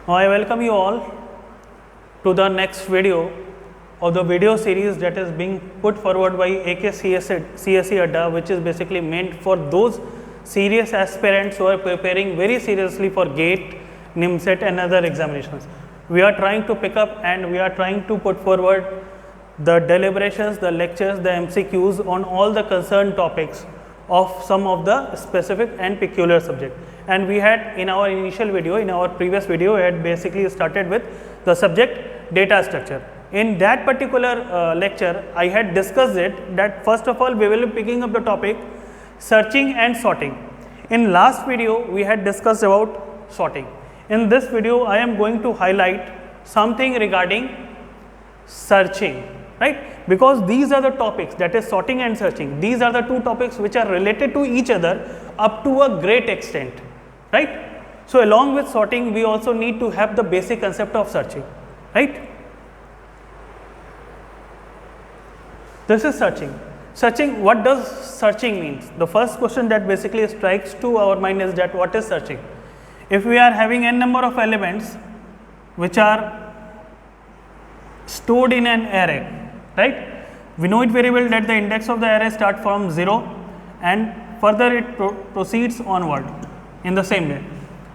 I welcome you all to the next video of the video series that is being put forward by AK CSE Adda, which is basically meant for those serious aspirants who are preparing very seriously for GATE, NIMSET and other examinations. We are trying to pick up and we are trying to put forward the deliberations, the lectures, the MCQs on all the concerned topics of some of the specific and peculiar subject. And we had in our initial video, in our previous video, we had basically started with the subject data structure. In that particular lecture, I had discussed it that first of all we will be picking up the topic searching and sorting. In last video, we had discussed about sorting. In this video, I am going to highlight something regarding searching, right? Because these are the topics, that is sorting and searching. These are the two topics which are related to each other up to a great extent, right? So along with sorting, we also need to have the basic concept of searching, right? This is searching. Searching, what does searching means? The first question that basically strikes to our mind is that what is searching? If we are having n number of elements which are stored in an array, right? We know it very well that the index of the array starts from 0 and further it proceeds onward in the same way,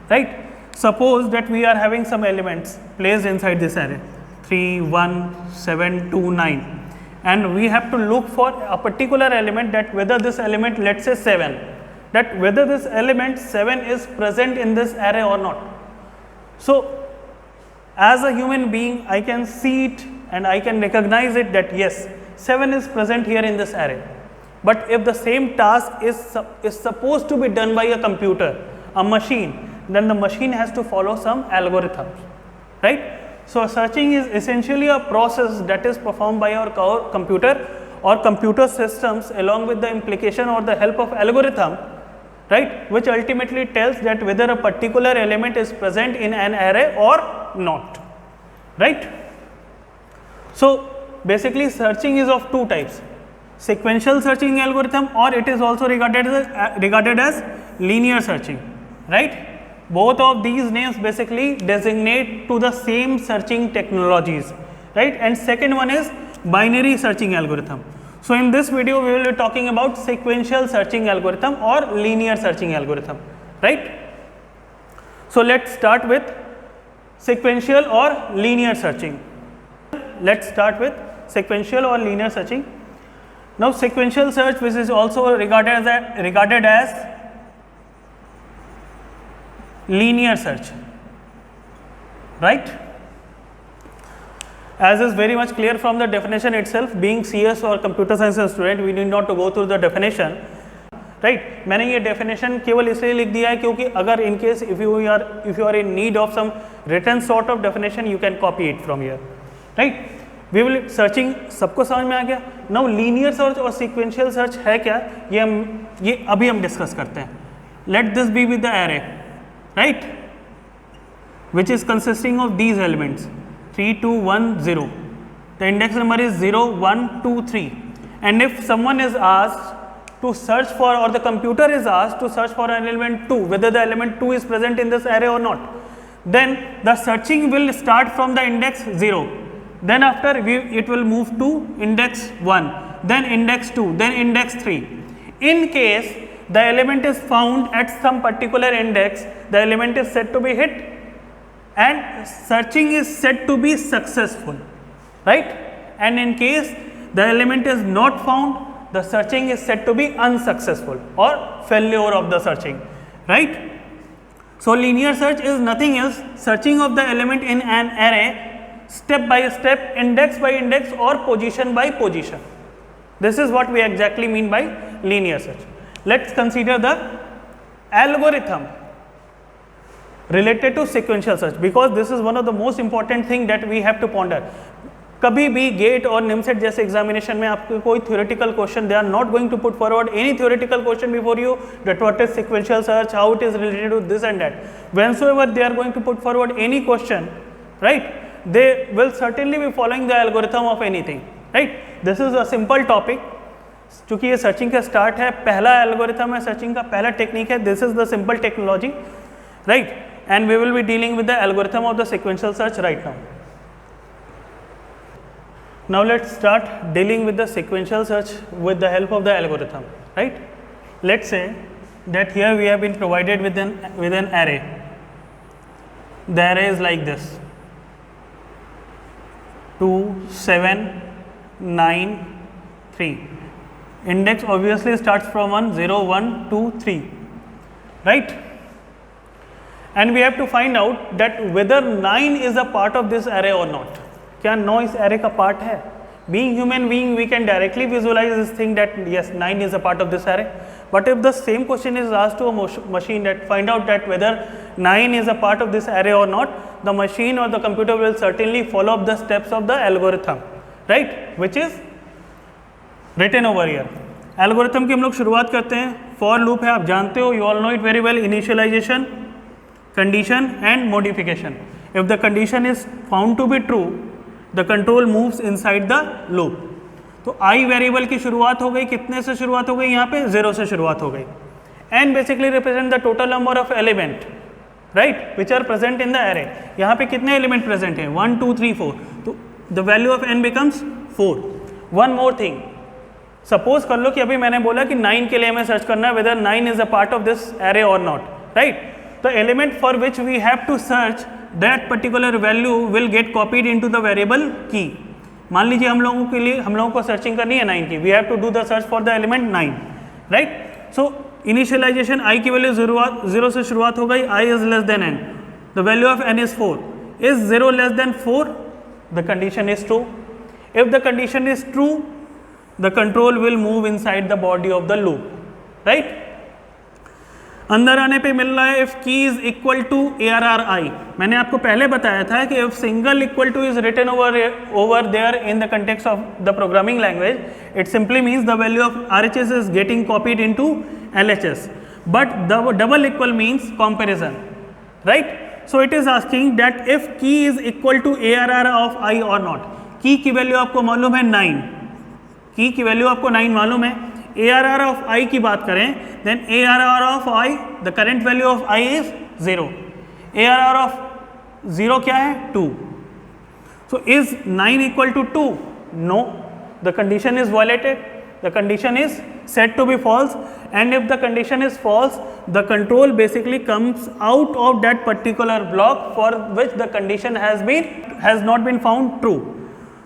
right? Suppose that we are having some elements placed inside this array 3, 1, 7, 2, 9 and we have to look for a particular element, that whether this element, let's say 7, that whether this element 7 is present in this array or not. So as a human being, I can see it and I can recognize it that yes, 7 is present here in this array. But if the same task is supposed to be done by a computer, a machine, then the machine has to follow some algorithms, right? So searching is essentially a process that is performed by our computer or computer systems along with the implication or the help of algorithm, right, which ultimately tells that whether a particular element is present in an array or not, right? So basically searching is of two types, sequential searching algorithm or it is also regarded as linear searching, right? Both of these names basically designate to the same searching technologies, right? And second one is binary searching algorithm. So in this video we will be talking about sequential searching algorithm or linear searching algorithm, right? So let's start with sequential or linear searching. Let's start with sequential or linear searching. Now sequential search, which is also regarded as linear search, right? As is very much clear from the definition itself, being CS or computer science student, we need not to go through the definition, right? मैंने ये definition केवल इसलिए लिख दिया है क्योंकि अगर in case if you are in need of some written sort of definition, you can copy it from here, right? We will searching, सबको समझ में आ गया? Now linear search और sequential search है क्या? ये अभी हम discuss करते हैं. Let this be with the array, right, which is consisting of these elements 3, 2, 1, 0. The index number is 0, 1, 2, 3. And if someone is asked to search for, or the computer is asked to search for an element 2, whether the element 2 is present in this array or not, then the searching will start from the index 0. Then after it will move to index 1, then index 2, then index 3. In case the element is found at some particular index, the element is said to be hit and searching is said to be successful, right? And in case the element is not found, the searching is said to be unsuccessful or failure of the searching, right? So linear search is nothing else, searching of the element in an array step by step, index by index or position by position. This is what we exactly mean by linear search. Let's consider the algorithm related to sequential search, because this is one of the most important thing that we have to ponder. कभी भी gate और निमसेट जैसे examination में आपको कोई theoretical question, they are not going to put forward any theoretical question before you that what is sequential search, how it is related to this and that. Whensoever they are going to put forward any question, right, they will certainly be following the algorithm of anything, right? This is a simple topic. चूँकि ये searching का start है, पहला algorithm है searching का, पहला technique है, this is the simple technology, right? and we will be dealing with the algorithm of the sequential search right now. Now let's start dealing with the sequential search with the help of the algorithm, right? Let's say that here we have been provided with an array. The array is like this: 2, 7, 9, 3. Index obviously starts from 1, 0, 1, 2, 3, right? And we have to find out that whether 9 is a part of this array or not. क्या 9 इस array का part है? Being human being, we can directly visualize this thing that yes, 9 is a part of this array. But if the same question is asked to a machine that find out that whether 9 is a part of this array or not, the machine or the computer will certainly follow up the steps of the algorithm, right? Which is written over here. Algorithm की हम लोग शुरुआत करते हैं. For loop है, आप जानते हो, you all know it very well. Initialization, condition and modification. If the condition is found to be true, the control moves inside the loop. तो i वेरिएबल की शुरुआत हो गई, कितने से शुरुआत हो गई? यहाँ पे 0 से शुरुआत हो गई. n basically represent the total number of element, right, which are present in the array. यहाँ पे कितने एलिमेंट प्रेजेंट हैं? 1, 2, 3, 4. तो the value of n becomes 4. One more thing, suppose कर लो कि अभी मैंने बोला कि 9 के लिए हमें सर्च करना है whether 9 is a part of this array और not, right. The element for which we have to search that particular value will get copied into the variable की. मान लीजिए हम लोगों को सर्चिंग करनी है 9 की. We have to do the search for the element 9, right. So initialization i की वैल्यू 0 से शुरुआत हो गई. i is less than n. The value of n is 4. Is 0 less than 4? The condition is true. If the condition is true, the control will move inside the body of the loop, right. अंदर आने पे मिल रहा है if key is equal to ARRI. मैंने आपको पहले बताया था कि if single equal to is written over there in the context of the programming language, it simply means the value of RHS is getting copied into LHS. But the double equal means comparison, right. So it is asking that if key is equal to ARR of i और not. Key value आपको मालूम है 9. की value आपको 9 मालूम है. ARR of i की बात करें, then ARR of i, the current value of i is 0. ARR of 0 क्या है? 2. So is 9 equal to 2? No, the condition is violated. The condition is set to be false, and if the condition is false, the control basically comes out of that particular block for which the condition has not been found true.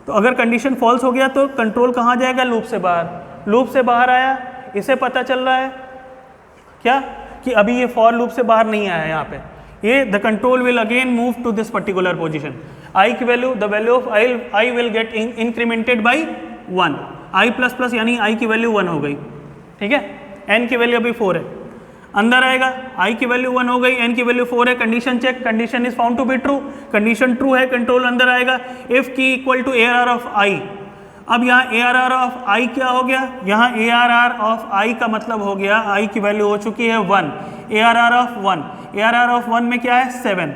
तो अगर condition false हो गया तो control कहाँ जाएगा? Loop से बाहर. Loop से बाहर आया, इसे पता चल रहा है क्या कि अभी ये फॉर लूप से बाहर नहीं आया है. यहाँ पे ये the control will again move to this particular position. i की value, the value of i will get incremented by 1. i plus plus यानी i की वैल्यू 1 हो गई, ठीक है. n की वैल्यू अभी 4 है. अंदर आएगा, i की वैल्यू 1 हो गई, n की वैल्यू 4 है. Condition check, condition is found to be true. Condition true है, कंट्रोल अंदर आएगा. If key equal to ARR of i. अब यहाँ ARR ऑफ i क्या हो गया? यहाँ ARR ऑफ i का मतलब हो गया i की वैल्यू हो चुकी है 1. ARR ऑफ 1, ARR ऑफ 1 में क्या है? 7.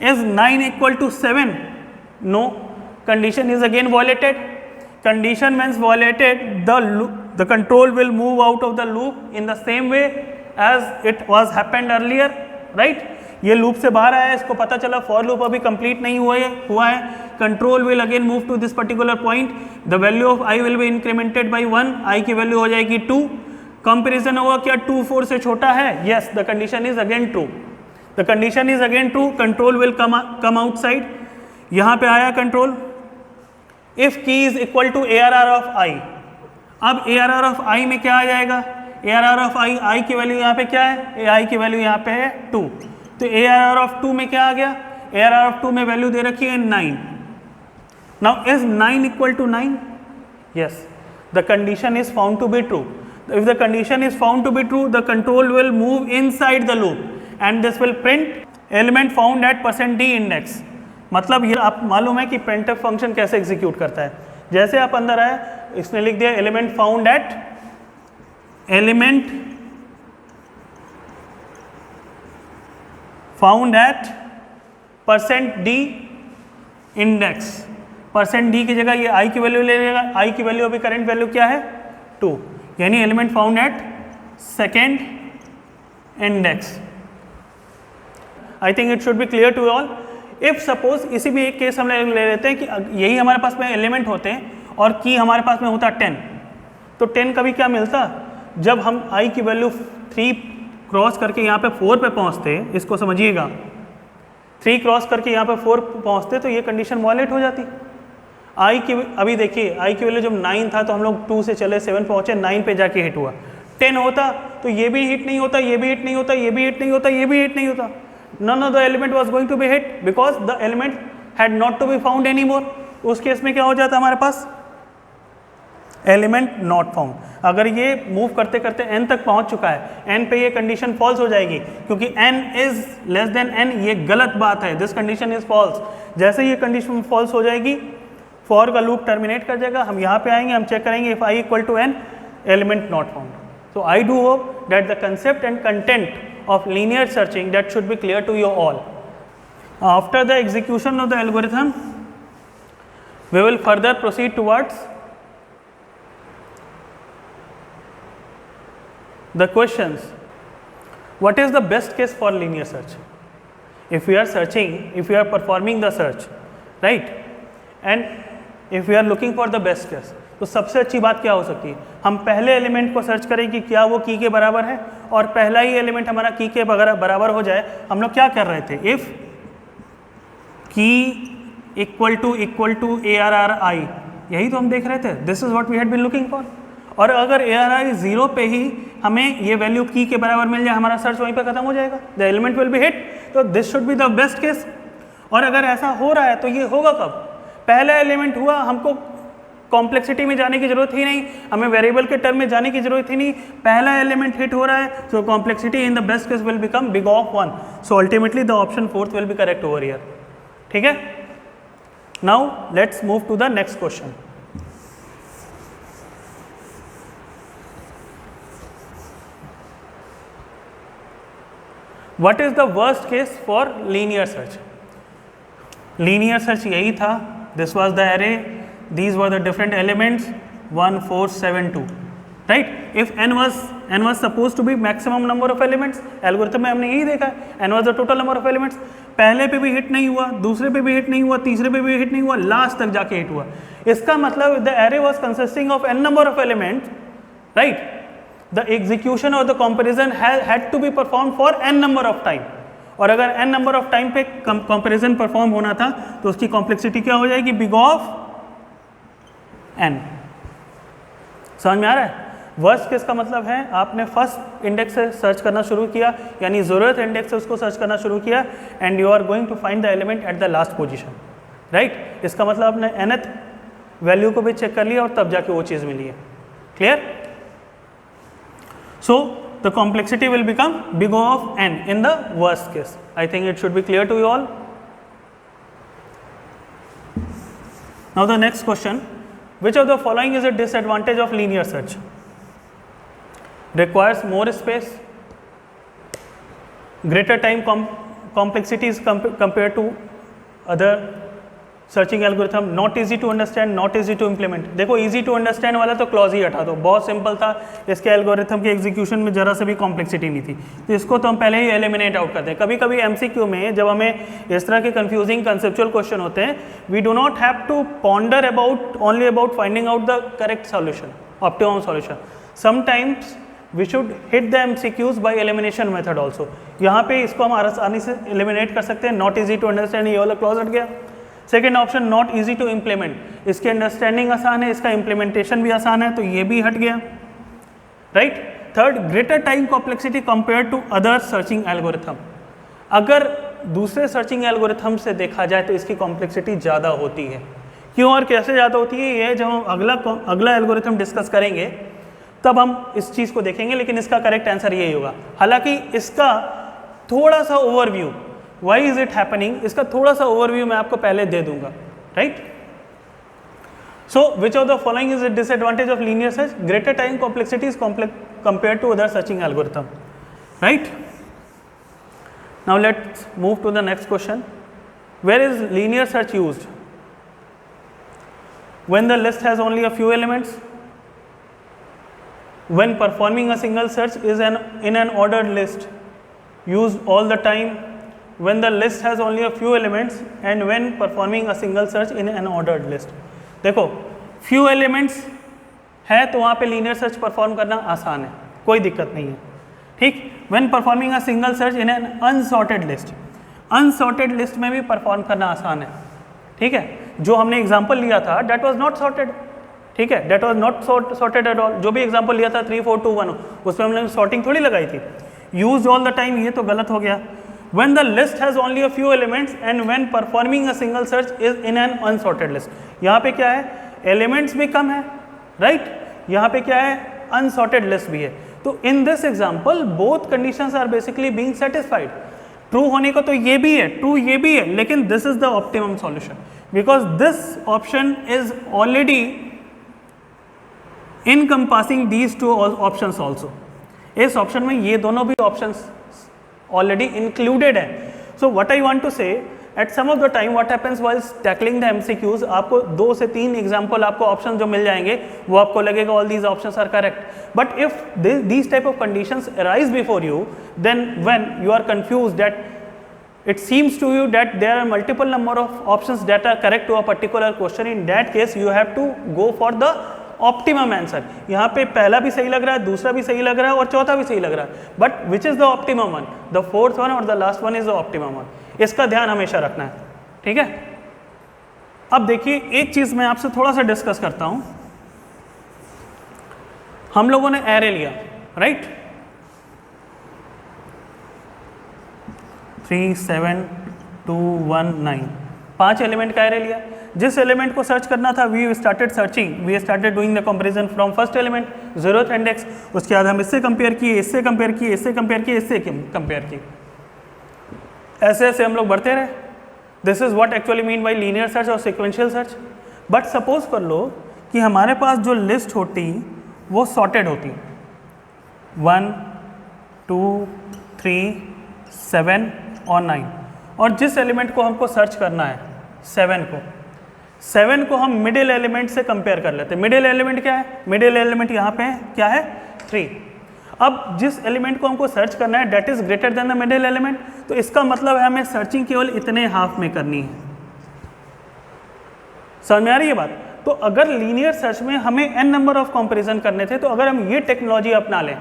Is 9 equal to 7? No, condition is again violated. Condition means violated, the control will move out of the loop in the same way as it was happened earlier, right. ये loop से बाहर आया, इसको पता चला फॉर लूप अभी complete नहीं हुआ है. Control will again move to this particular point. The value of i will be incremented by 1. i की वैल्यू हो जाएगी 2. कंपैरिजन होगा क्या? 2 4 से छोटा है? Yes, the condition is again true. The condition is again true. Control will come outside. यहाँ पे आया control. If key is equal to ARR of i. अब ARR ऑफ i में क्या आ जाएगा? ARR ऑफ i की वैल्यू यहाँ पे क्या है? i की वैल्यू यहाँ पे है 2. तो ARR ऑफ 2 में क्या आ गया? ARR ऑफ 2 में वैल्यू दे रखी है 9. Now is 9 equal to 9? Yes, the condition is found to be true. If the condition is found to be true, the control will move inside the loop and this will print element found at %d index. मतलब ये आप मालूम है कि printf function कैसे execute करता है. जैसे आप अंदर आए, इसने लिख दिया element found at %d index. %d की जगह ये i की वैल्यू ले लेगा. i की वैल्यू अभी करंट वैल्यू क्या है? 2. यानी element found at second index. I think it should be clear to all. If suppose इसी में एक केस हम ले लेते हैं कि यही हमारे पास में एलिमेंट होते हैं और की हमारे पास में होता 10, तो 10 कभी क्या मिलता, जब हम i की वैल्यू 3 क्रॉस करके यहाँ पे 4 पे पहुँचते, इसको समझिएगा, 3 क्रॉस करके यहाँ पे 4 पहुँचते तो ये कंडीशन वॉयलेट हो जाती. i की अभी देखिए i की वैल्यू जब 9 था तो हम लोग 2 से चले 7 पहुँचे, 9 पे जाके हिट हुआ. 10 होता तो ये भी हिट नहीं होता, ये भी हिट नहीं होता, ये भी हिट नहीं होता, ये भी हिट नहीं होता. None of the element was going to be hit because the element had not to be found anymore. उस केस में क्या हो जाता हमारे पास, एलिमेंट नॉट फाउंड. अगर ये मूव करते करते n तक पहुंच चुका है, n पे ये कंडीशन फॉल्स हो जाएगी क्योंकि n is less than n, ये गलत बात है, दिस कंडीशन इज फॉल्स. जैसे ये कंडीशन फॉल्स हो जाएगी, फॉर का लूप टर्मिनेट कर जाएगा, हम यहाँ पे आएंगे, हम चेक करेंगे if i equal to n, element not found. So I do hope that the concept and content of linear searching that should be clear to you all. After the execution of the algorithm, we will further proceed towards the questions. What is the best case for linear search? If we are searching, if we are performing the search, right? And if we are looking for the best case, तो सबसे अच्छी बात क्या हो सकती है, हम पहले एलिमेंट को सर्च करें कि क्या वो की के बराबर है, और पहला ही एलिमेंट हमारा की के बराबर हो जाए. हम लोग क्या कर रहे थे, if key equal to ARRI, यही तो हम देख रहे थे, this is what we had been looking for. और अगर ARRI 0 पे ही हमें ये वैल्यू की के बराबर मिल जाए, हमारा सर्च वहीं पे खत्म हो जाएगा, the element will be hit. तो this should be the best case. और अगर ऐसा हो रहा है तो ये होगा कब, पहला एलिमेंट हुआ, हमको कॉम्प्लेक्सिटी में जाने की जरूरत ही नहीं, हमें वेरिएबल के टर्म में जाने की जरूरत ही नहीं, पहला एलिमेंट हिट हो रहा है, so complexity in the best case will become big of 1. So ultimately the option 4th will be correct over here. ठीक है, now let's move to the next question. What is the worst case for linear search? Linear search यही था, this was the array, these were the different elements 1 4 7 2, right? If n was supposed to be maximum number of elements, algorithm में हमने यही देखा है, n was the total number of elements. पहले पे भी हिट नहीं हुआ, दूसरे पे भी हिट नहीं हुआ, तीसरे पे भी हिट नहीं हुआ, लास्ट तक जाके हिट हुआ. इसका मतलब the array was consisting of n number of elements, right? The execution or the comparison had to be performed for n number of time. और अगर n number of time पे comparison परफॉर्म होना था तो उसकी कॉम्प्लेक्सिटी क्या हो जाएगी, बिग ऑफ n. समझ में आ रहा है? वर्स्ट केस का मतलब है आपने फर्स्ट इंडेक्स से सर्च करना शुरू किया, यानी ज़रूरत इंडेक्स से उसको सर्च करना शुरू किया, and you are going to find the element at the last position, right? इसका मतलब आपने nth वैल्यू को भी चेक कर लिया और तब जाके वो चीज़ मिली है. Clear? So the complexity will become big of n in the worst case. I think it should be clear to you all. Now the next question, which of the following is a disadvantage of linear search? Requires more space, greater time complexities compared to other searching algorithm, not easy to understand, not easy to implement. देखो easy to understand वाला तो clause ही हटा दो, बहुत simple था, इसके algorithm के execution में जरा से भी कॉम्प्लेक्सिटी नहीं थी, तो इसको तो हम पहले ही एलिमिनेट आउट करते हैं. कभी कभी MCQ में जब हमें इस तरह के कंफ्यूजिंग कंसेप्चुअल क्वेश्चन होते हैं, we do not have to ponder about only about finding out the correct solution, optimum solution. Sometimes we should hit the MCQs by elimination method also. यहाँ पे इसको हम आसानी से एलिमिनेट कर सकते हैं. नॉट ईजी टू अंडरस्टैंड, ये वाला क्लॉज हट गया. Second option, not easy to implement, इसकी अंडरस्टैंडिंग आसान है, इसका इम्प्लीमेंटेशन भी आसान है, तो ये भी हट गया, right? Third, greater time complexity compare to other searching algorithm. अगर दूसरे सर्चिंग एल्गोरिथम से देखा जाए तो इसकी कॉम्प्लेक्सिटी ज़्यादा होती है. क्यों और कैसे ज़्यादा होती है, ये जब हम अगला एल्गोरिथम डिस्कस करेंगे तब हम इस चीज़ को देखेंगे, लेकिन इसका करेक्ट आंसर यही होगा. हालांकि इसका थोड़ा सा overview, why is it happening, इसका थोड़ा सा ओवरव्यू मैं आपको पहले दे दूंगा, right? So which of the following is the disadvantage of linear search? Greater time complexity is compare to other searching algorithm, right? Now let's move to the next question. Where is linear search used? When the list has only a few elements, when performing a single search is in an ordered list, used all the time, when the list has only a few elements and when performing a single search in an ordered list. देखो few elements है तो वहाँ पे linear search perform करना आसान है, कोई दिक्कत नहीं है, ठीक. when performing a single search in an unsorted list, unsorted list में भी परफॉर्म करना आसान है, ठीक है. जो हमने एग्जाम्पल लिया था डेट वॉज नॉट सॉर्टेड, ठीक है, that was not sorted at all. जो भी एग्जाम्पल लिया था 3 4 2 1 उसमें हमने सॉर्टिंग थोड़ी लगाई थी. यूज ऑल द टाइम, ये तो गलत हो गया. when the list has only a few elements and when performing a single search is in an unsorted list. यहाँ पे क्या है, एलिमेंट्स भी कम है, राइट. यहाँ पे क्या है, अनसॉर्टेड लिस्ट भी है. तो in this example both conditions are basically being satisfied. True होने को तो ये भी है, ट्रू ये भी है, लेकिन this is the optimum solution because this option is already encompassing these two options also. इस ऑप्शन में ये दोनों भी ऑप्शंस ऑलरेडी इंक्लूडेड है. So what I want to say, at some of the time what happens while tackling the MCQs, आपको 2 से 3 example आपको option जो मिल जाएंगे वो आपको लगेगा all these options are correct. But if these type of conditions arise before you, then when you are confused that it seems to you that there are multiple number of options that are correct to a particular question, in that case you have to go for the optimum answer. यहाँ पे पहला भी सही लग रहा है, दूसरा भी सही लग रहा है और चौथा भी सही लग रहा है, but which is the optimum one, the fourth one और the last one is the optimum one. इसका ध्यान हमेशा रखना है, ठीक है. अब देखिए एक चीज़ मैं आपसे थोड़ा सा डिस्कस करता हूँ. हम लोगों ने एरे लिया, राइट. 3 7 2 1 9 5 एलिमेंट का एरे लिया. जिस एलिमेंट को सर्च करना था we started searching, we started doing the comparison from first element 0th index. उसके बाद हम इससे कंपेयर किए, इससे कंपेयर किए, इससे कंपेयर किए, इससे कंपेयर किए, ऐसे ऐसे हम लोग बढ़ते रहे. This is what actually mean by linear search और सिक्वेंशियल सर्च. बट सपोज कर लो कि हमारे पास जो लिस्ट होती वो सॉर्टेड होती, 1 2 3 7 और 9, और जिस एलिमेंट को हमको सर्च करना है 7 को हम मिडिल एलिमेंट से कंपेयर कर लेते हैं. मिडिल एलिमेंट क्या है, मिडिल एलिमेंट यहाँ पे क्या है 3. अब जिस एलिमेंट को हमको सर्च करना है that is greater than the middle element, तो इसका मतलब है हमें सर्चिंग केवल इतने हाफ में करनी है. समझ में आ रही है बात. तो अगर लीनियर सर्च में हमें n नंबर ऑफ कंपैरिजन करने थे, तो अगर हम ये टेक्नोलॉजी अपना लें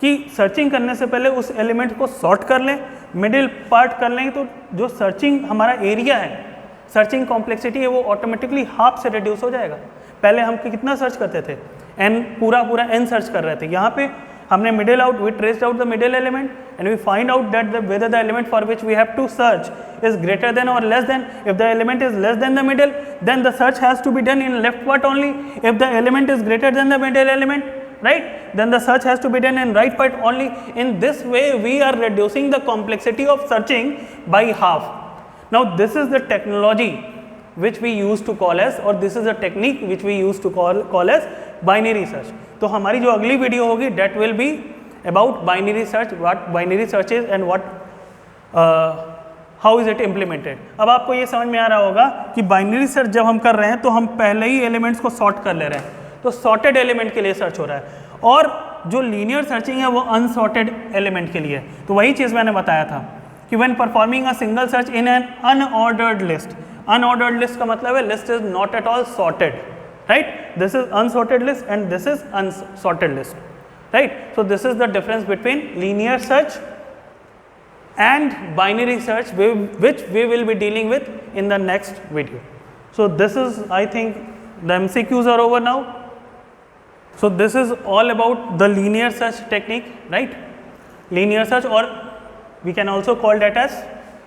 कि सर्चिंग करने से पहले उस एलिमेंट को सॉर्ट कर लें, मिडिल पार्ट कर लें, तो जो सर्चिंग हमारा एरिया है, सर्चिंग कॉम्प्लेक्सिटी है, वो ऑटोमेटिकली हाफ से रिड्यूस हो जाएगा. पहले हम कितना सर्च करते थे, n पूरा n सर्च कर रहे थे. यहाँ पे हमने middle out, we traced out the middle element and we find out that whether the element for which we have to search is greater than और less than. If the element is less than the middle, then the search has to be done in left part only. If the element is greater than the middle element, right, then the search has to be done in right part only. In this way we are reducing the complexity of searching by half. Now this is the technology which we used to call as, or this is a technique which we used to call as binary search. तो हमारी जो अगली video होगी that will be about binary search, what binary search is and what how is it implemented. अब आपको ये समझ में आ रहा होगा कि बाइनरी सर्च जब हम कर रहे हैं तो हम पहले ही एलिमेंट्स को सॉर्ट कर ले रहे हैं, तो सॉर्टेड एलिमेंट के लिए सर्च हो रहा है, और जो लीनियर सर्चिंग है वो अनसॉर्टेड एलिमेंट के लिए है. तो वही चीज़ मैंने बताया था कि when performing a single search in an unordered list, unordered list का मतलब है list is not at all sorted, right. This is unsorted list and this is unsorted list, right. So this is the difference between linear search and binary search, which we will be dealing with in the next video. So this is, I think the MCQs are over now. So this is all about the linear search technique, right? Linear search, or we can also call that as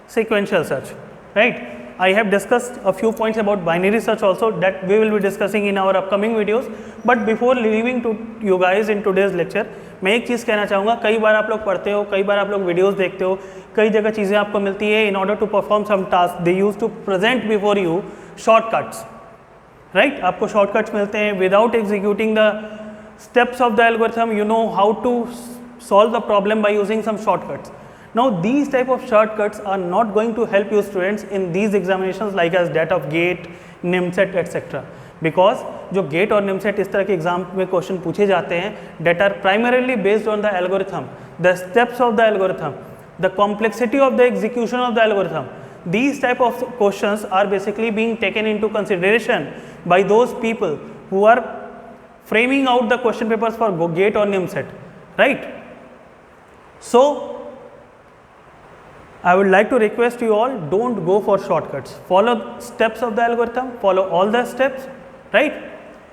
sequential search, right? I have discussed a few points about binary search also that we will be discussing in our upcoming videos. But before leaving to you guys in today's lecture, मैं एक चीज़ कहना चाहूँगा. कई बार आप लोग पढ़ते हो, कई बार आप लोग वीडियोस देखते हो, कई जगह चीज़ें आपको मिलती है. In order to perform some task they use to present before you shortcuts, right. आपको शॉर्टकट्स मिलते हैं without executing the steps of the algorithm. You know how to solve the problem by using some shortcuts. Now these type of shortcuts are not going to help you students in these examinations like as that of GATE, NIMSET etc. Because जो GATE और NIMSET इस तरह के exam में question पूछे जाते हैं that are primarily based on the algorithm, the steps of the algorithm. the complexity of the execution of the algorithm. These type of questions are basically being taken into consideration by those people who are framing out the question papers for GATE or NIMSET, right? So I would like to request you all, don't go for shortcuts. Follow steps of the algorithm, follow all the steps, right?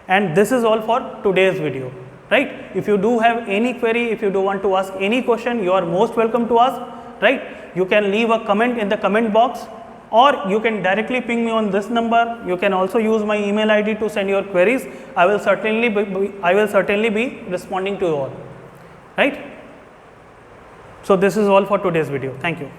And this is all for today's video, right? If you do have any query, if you do want to ask any question, you are most welcome to ask, right? You can leave a comment in the comment box, or you can directly ping me on this number. You can also use my email ID to send your queries. I will certainly be responding to you all, right? So this is all for today's video. Thank you.